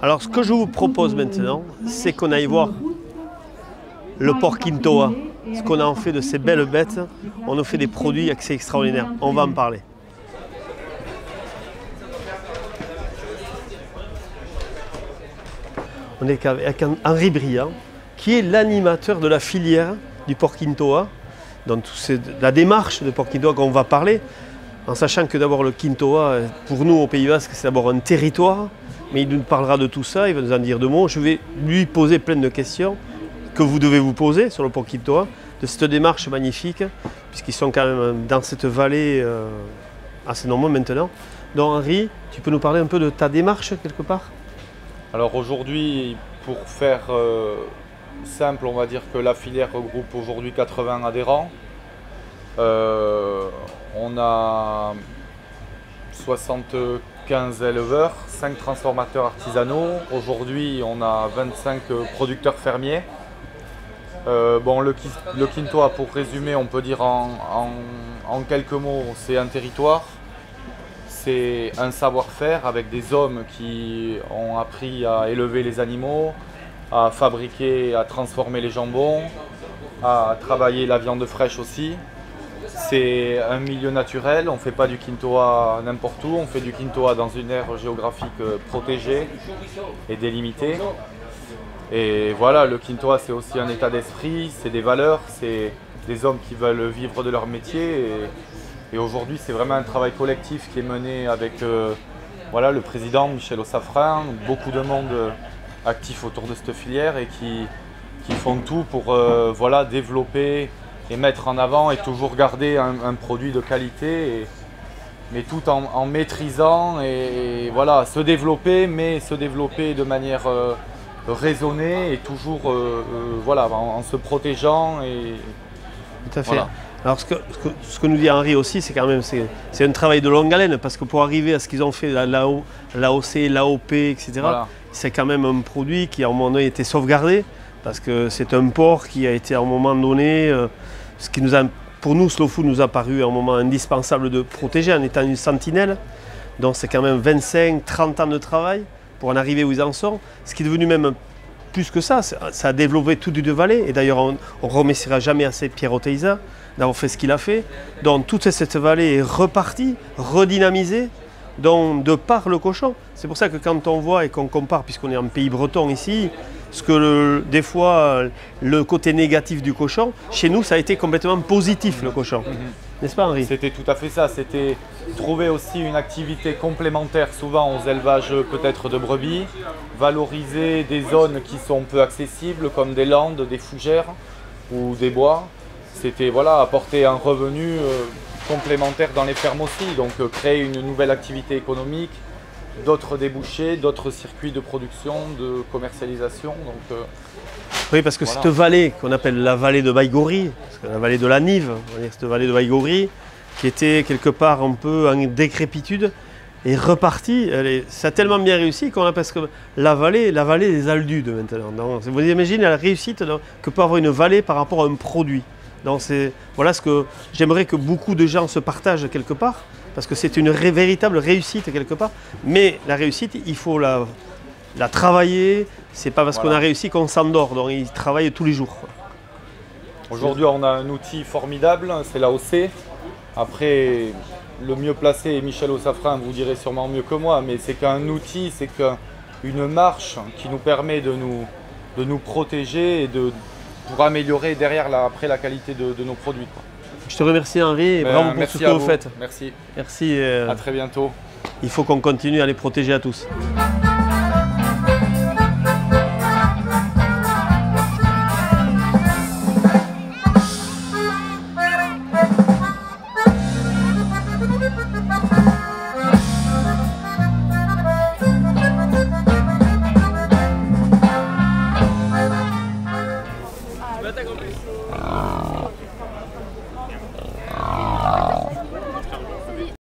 Alors ce que je vous propose maintenant, c'est qu'on aille voir le porc Quintoa. Ce qu'on a en fait de ces belles bêtes, on nous fait des produits assez extraordinaires. On va en parler. On est avec Henri Briand, qui est l'animateur de la filière du porc Quintoa, dans la démarche de porc Quintoa qu'on va parler, en sachant que d'abord le Quintoa, pour nous au Pays Basque, c'est d'abord un territoire, mais il nous parlera de tout ça, il va nous en dire deux mots. Je vais lui poser plein de questions que vous devez vous poser sur le porc Quintoa, de cette démarche magnifique, puisqu'ils sont quand même dans cette vallée assez nombreux maintenant. Donc Henri, tu peux nous parler un peu de ta démarche quelque part? Alors aujourd'hui, pour faire simple, on va dire que la filière regroupe aujourd'hui 80 adhérents. On a 75 éleveurs, 5 transformateurs artisanaux. Aujourd'hui, on a 25 producteurs fermiers. Bon, le Quintoa, pour résumer, on peut dire en quelques mots, c'est un territoire. C'est un savoir-faire avec des hommes qui ont appris à élever les animaux, à fabriquer, à transformer les jambons, à travailler la viande fraîche aussi. C'est un milieu naturel, on ne fait pas du Quintoa n'importe où, on fait du Quintoa dans une aire géographique protégée et délimitée. Et voilà, le Quintoa, c'est aussi un état d'esprit, c'est des valeurs, c'est des hommes qui veulent vivre de leur métier. Et aujourd'hui, c'est vraiment un travail collectif qui est mené avec voilà, le président Michel Osafrin, beaucoup de monde actif autour de cette filière et qui font tout pour voilà, développer et mettre en avant et toujours garder un produit de qualité, mais tout en maîtrisant et voilà, se développer, mais se développer de manière raisonnée et toujours voilà, en se protégeant. Tout à fait. Voilà. Alors ce que nous dit Henri aussi, c'est quand même c'est un travail de longue haleine, parce que pour arriver à ce qu'ils ont fait, l'AOC, l'AOP, etc., voilà, c'est quand même un produit qui à un moment donné a été sauvegardé, parce que c'est un porc qui a été à un moment donné, ce qui nous a, pour nous, Slow Food nous a paru à un moment indispensable de protéger en étant une sentinelle. Donc c'est quand même 25-30 ans de travail pour en arriver où ils en sont, ce qui est devenu même plus que ça, ça a développé toute une vallée, et d'ailleurs on ne remerciera jamais assez Pierre Oteiza d'avoir fait ce qu'il a fait. Donc toute cette vallée est repartie, redynamisée, donc de par le cochon. C'est pour ça que quand on voit et qu'on compare, puisqu'on est en pays breton ici, ce que des fois le côté négatif du cochon, chez nous ça a été complètement positif le cochon. N'est-ce pas Henri? C'était tout à fait ça, c'était trouver aussi une activité complémentaire souvent aux élevages peut-être de brebis, valoriser des zones qui sont peu accessibles comme des landes, des fougères ou des bois. C'était voilà, apporter un revenu complémentaire dans les fermes aussi, donc créer une nouvelle activité économique, d'autres débouchés, d'autres circuits de production, de commercialisation. Donc, oui, parce que voilà, cette vallée qu'on appelle la vallée de Baïgori, la vallée de la Nive, on va dire cette vallée de Baïgori, qui était quelque part un peu en décrépitude, est repartie. Ça a tellement bien réussi qu'on a presque la vallée des Aldudes maintenant. Donc, vous imaginez la réussite que peut avoir une vallée par rapport à un produit. Donc voilà ce que j'aimerais que beaucoup de gens se partagent quelque part, parce que c'est une véritable réussite quelque part. Mais la réussite, il faut la travailler. C'est pas parce qu'on a réussi qu'on s'endort. Donc ils travaillent tous les jours. Aujourd'hui, on a un outil formidable, c'est l'AOC. Après, le mieux placé est Michel Osafrin, vous direz sûrement mieux que moi, mais c'est qu'un outil, c'est qu'une marche qui nous permet de nous protéger et pour améliorer derrière après la qualité de nos produits. Je te remercie Henri, et bravo pour ce que vous faites. Merci. Merci. À très bientôt. Il faut qu'on continue à les protéger à tous.